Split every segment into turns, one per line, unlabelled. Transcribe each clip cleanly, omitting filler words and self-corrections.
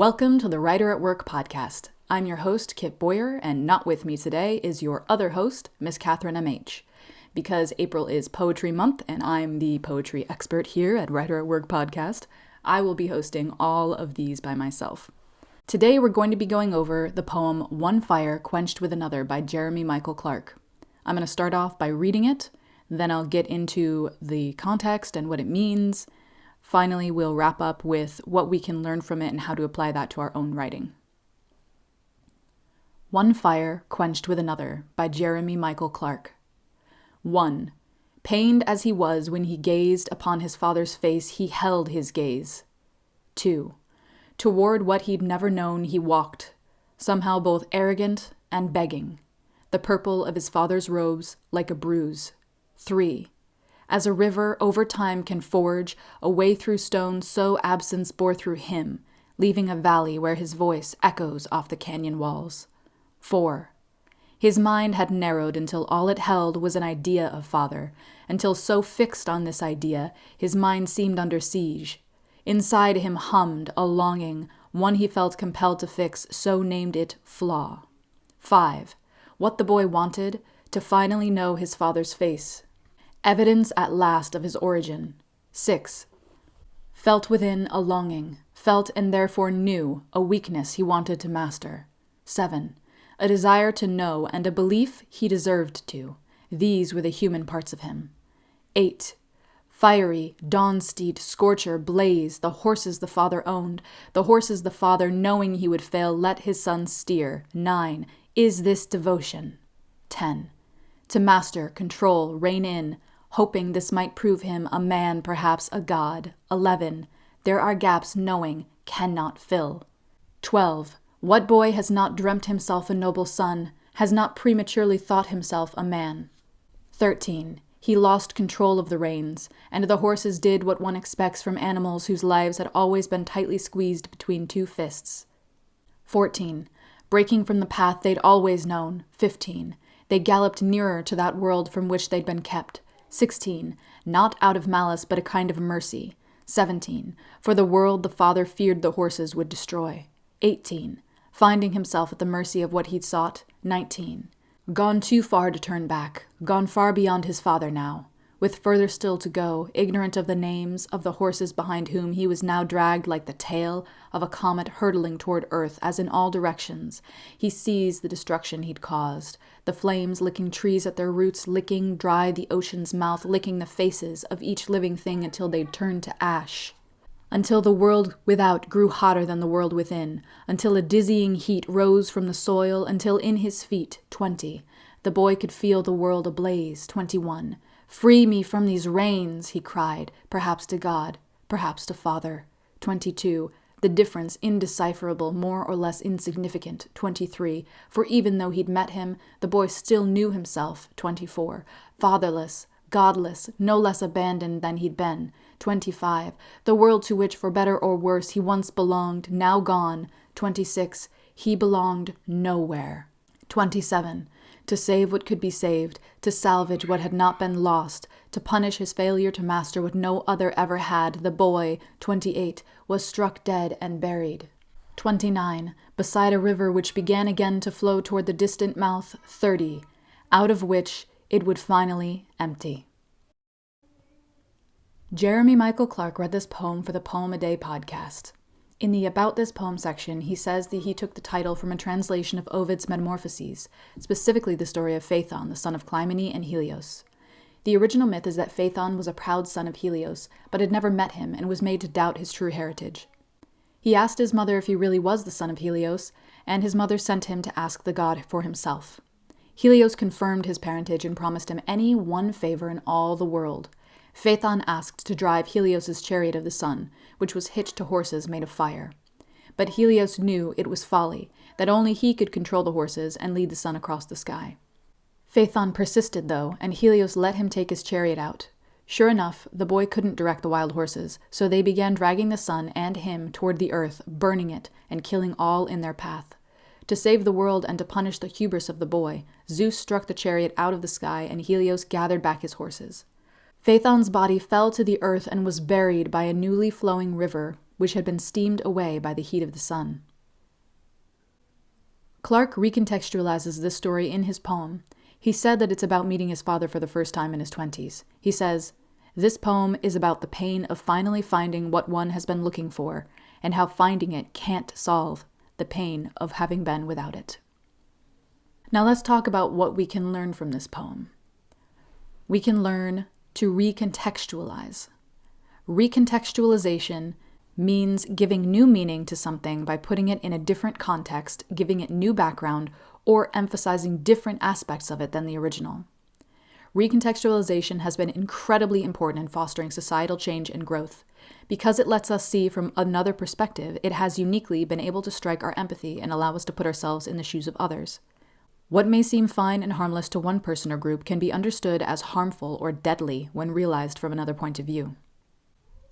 Welcome to the Writer at Work podcast. I'm your host, Kit Boyer, and not with me today is your other host, Miss Catherine M.H. Because April is Poetry Month and I'm the poetry expert here at Writer at Work podcast, I will be hosting all of these by myself. Today we're going to be going over the poem One Fire, Quenched with Another by Jeremy Michael Clarke. I'm going to start off by reading it, then I'll get into the context and what it means. Finally, we'll wrap up with what we can learn from it and how to apply that to our own writing. One Fire, Quenched with Another by Jeremy Michael Clarke. 1. Pained as he was when he gazed upon his father's face, he held his gaze. 2. Toward what he'd never known he walked, somehow both arrogant and begging, the purple of his father's robes like a bruise. 3. As a river over time can forge a way through stones, so absence bore through him, leaving a valley where his voice echoes off the canyon walls. 4. His mind had narrowed until all it held was an idea of father, until so fixed on this idea, his mind seemed under siege. Inside him hummed a longing, one he felt compelled to fix, so named it flaw. 5. What the boy wanted, to finally know his father's face. Evidence at last of his origin. 6. Felt within a longing, felt and therefore knew a weakness he wanted to master. 7. A desire to know and a belief he deserved to. These were the human parts of him. 8. Fiery, dawn-steed, scorcher, blaze, the horses the father owned, the horses the father, knowing he would fail, let his son steer. 9. Is this devotion? 10. To master, control, rein in, hoping this might prove him a man, perhaps a god. 11. There are gaps knowing cannot fill. 12. What boy has not dreamt himself a noble son, has not prematurely thought himself a man? 13. He lost control of the reins, and the horses did what one expects from animals whose lives had always been tightly squeezed between two fists. 14. Breaking from the path they'd always known. 15. They galloped nearer to that world from which they'd been kept. 16. Not out of malice, but a kind of mercy. 17. For the world the father feared the horses would destroy. 18. Finding himself at the mercy of what he'd sought. 19. Gone too far to turn back, gone far beyond his father now, with further still to go, ignorant of the names of the horses behind whom he was now dragged like the tail of a comet hurtling toward earth, as in all directions he sees the destruction he'd caused, the flames licking trees at their roots, licking dry the ocean's mouth, licking the faces of each living thing until they'd turned to ash. Until the world without grew hotter than the world within, until a dizzying heat rose from the soil, until in his feet, 20, the boy could feel the world ablaze. 21. Free me from these reins, he cried, perhaps to God, perhaps to father. 22. The difference indecipherable, more or less insignificant. 23. For even though he'd met him, the boy still knew himself. 24. Fatherless, godless, no less abandoned than he'd been. 25. The world to which, for better or worse, he once belonged, now gone. 26. He belonged nowhere. 27. To save what could be saved, to salvage what had not been lost, to punish his failure to master what no other ever had, the boy, 28, was struck dead and buried. 29. Beside a river which began again to flow toward the distant mouth. 30. Out of which it would finally empty. Jeremy Michael Clarke read this poem for the Poem a Day podcast. In the About This Poem section, he says that he took the title from a translation of Ovid's Metamorphoses, specifically the story of Phaethon, the son of Clymene and Helios. The original myth is that Phaethon was a proud son of Helios, but had never met him and was made to doubt his true heritage. He asked his mother if he really was the son of Helios, and his mother sent him to ask the god for himself. Helios confirmed his parentage and promised him any one favor in all the world. Phaethon asked to drive Helios's chariot of the sun, which was hitched to horses made of fire. But Helios knew it was folly, that only he could control the horses and lead the sun across the sky. Phaethon persisted, though, and Helios let him take his chariot out. Sure enough, the boy couldn't direct the wild horses, so they began dragging the sun and him toward the earth, burning it and killing all in their path. To save the world and to punish the hubris of the boy, Zeus struck the chariot out of the sky, and Helios gathered back his horses. Phaethon's body fell to the earth and was buried by a newly flowing river, which had been steamed away by the heat of the sun. Clark recontextualizes this story in his poem. He said that it's about meeting his father for the first time in his 20s. He says, "This poem is about the pain of finally finding what one has been looking for, and how finding it can't solve the pain of having been without it." Now let's talk about what we can learn from this poem. We can learn to recontextualize. Recontextualization means giving new meaning to something by putting it in a different context, giving it new background, or emphasizing different aspects of it than the original. Recontextualization has been incredibly important in fostering societal change and growth. Because it lets us see from another perspective, it has uniquely been able to strike our empathy and allow us to put ourselves in the shoes of others. What may seem fine and harmless to one person or group can be understood as harmful or deadly when realized from another point of view.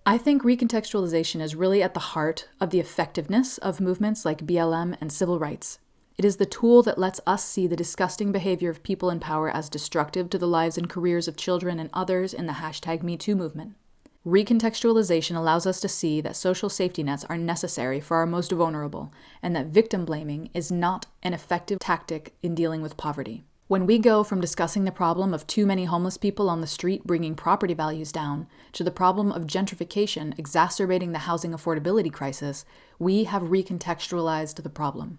I think recontextualization is really at the heart of the effectiveness of movements like BLM and civil rights. It is the tool that lets us see the disgusting behavior of people in power as destructive to the lives and careers of children and others in the #MeToo movement. Recontextualization allows us to see that social safety nets are necessary for our most vulnerable, and that victim blaming is not an effective tactic in dealing with poverty. When we go from discussing the problem of too many homeless people on the street bringing property values down to the problem of gentrification exacerbating the housing affordability crisis, we have recontextualized the problem.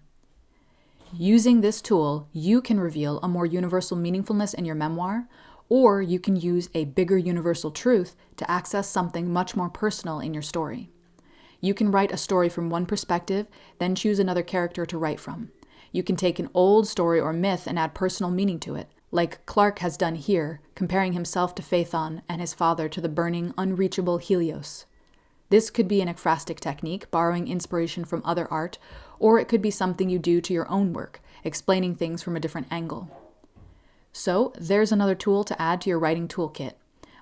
Using this tool, you can reveal a more universal meaningfulness in your memoir, or you can use a bigger universal truth to access something much more personal in your story. You can write a story from one perspective, then choose another character to write from. You can take an old story or myth and add personal meaning to it, like Clark has done here, comparing himself to Phaethon and his father to the burning, unreachable Helios. This could be an ekphrastic technique, borrowing inspiration from other art, or it could be something you do to your own work, explaining things from a different angle. So, there's another tool to add to your writing toolkit.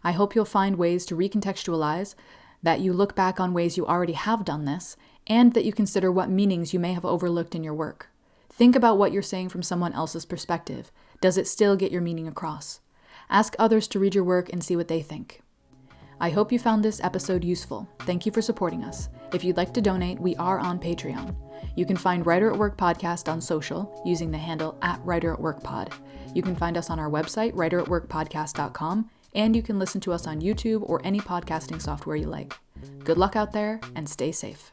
I hope you'll find ways to recontextualize, that you look back on ways you already have done this, and that you consider what meanings you may have overlooked in your work. Think about what you're saying from someone else's perspective. Does it still get your meaning across? Ask others to read your work and see what they think. I hope you found this episode useful. Thank you for supporting us. If you'd like to donate, we are on Patreon. You can find Writer at Work Podcast on social using the handle @WriterAtWorkPod. You can find us on our website, writeratworkpodcast.com, and you can listen to us on YouTube or any podcasting software you like. Good luck out there and stay safe.